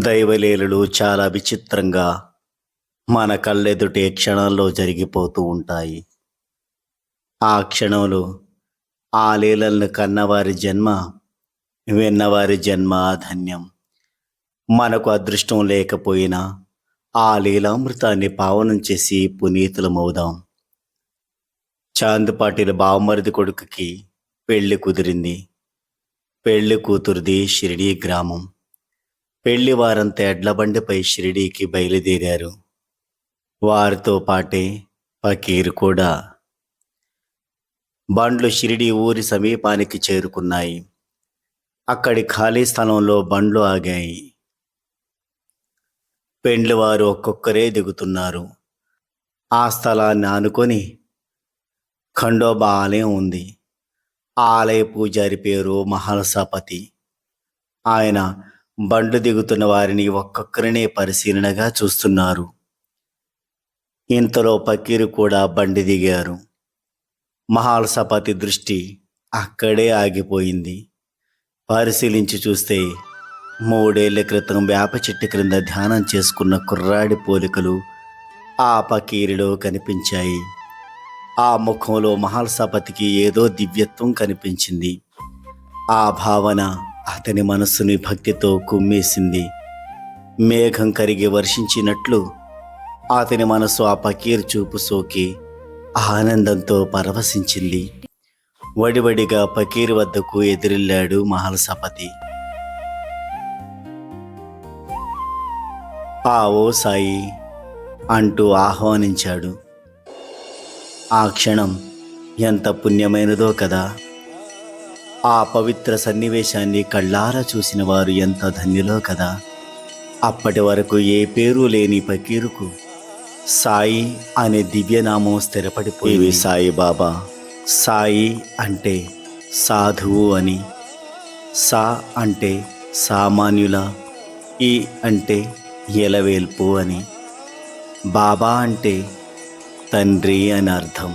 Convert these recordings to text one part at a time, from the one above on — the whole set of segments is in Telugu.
దైవలీలలు చాలా విచిత్రంగా మన కళ్ళెదుటే క్షణాల్లో జరిగిపోతూ ఉంటాయి. ఆ క్షణంలో ఆ లీలలను కన్నవారి జన్మ, విన్నవారి జన్మ ధన్యం. మనకు అదృష్టం లేకపోయినా ఆ లీలామృతాన్ని పావనం చేసి పునీతులమవుదాం. చాందుపాటిల బావమరిది కొడుకుకి పెళ్లి కుదిరింది. పెళ్లి కూతురిది షిరిడీ గ్రామం. పెళ్లి వారంతా ఎడ్లబండిపై షిరిడీకి బయలుదేరారు. వారితో పాటే ఫకీరు కూడా. బండ్లు షిరిడీ ఊరి సమీపానికి చేరుకున్నాయి. అక్కడి ఖాళీ స్థలంలో బండ్లు ఆగాయి. పెండ్లివారు ఒక్కొక్కరే దిగుతున్నారు. ఆ స్థలాన్ని ఆనుకొని ఖండోబా ఆలయం ఉంది. ఆ ఆలయ పూజారి పేరు మహల్సాపతి. ఆయన బండ్లు దిగుతున్న వారిని ఒక్కొక్కరినే పరిశీలనగా చూస్తున్నారు. ఇంతలో ఫకీరు కూడా బండి దిగారు. మహల్సాపతి దృష్టి అక్కడే ఆగిపోయింది. పరిశీలించి చూస్తే 3 ఏళ్ల క్రితం వేప చెట్టు క్రింద ధ్యానం చేసుకున్న కుర్రాడి పోలికలు ఆ ఫకీరులో కనిపించాయి. ఆ ముఖంలో మహల్సాపతికి ఏదో దివ్యత్వం కనిపించింది. ఆ భావన అతని మనస్సుని భక్తితో కుమ్మేసింది. మేఘం కరిగి వర్షించినట్లు అతని మనసు ఆ ఫకీర్ చూపు సోకి ఆనందంతో పరవశించింది. వడివడిగా ఫకీర్ వద్దకు ఎదురెళ్ళాడు మహల్సాపతి. ఓ సాయి అంటూ ఆహ్వానించాడు. ఆ క్షణం ఎంత పుణ్యమైనదో కదా. ఆ పవిత్ర సన్నివేశాన్ని కళ్ళారా చూసిన వారు ఎంత ధన్యులో కదా. అప్పటి వరకు ఏ పేరు లేని ఫకీరుకు సాయి అనే దివ్యనామం స్థిరపడిపోయింది. సాయిబాబా. సాయి అంటే సాధువు అని, సా అంటే సామాన్యుల, ఈ అంటే ఎలవేల్పు అని, బాబా అంటే తండ్రి అని అర్థం.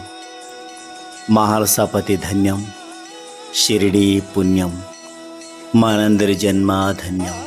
మహల్సాపతి ధన్యం, షిరిడీ పుణ్యం, మనందరి జన్మ ధన్యం.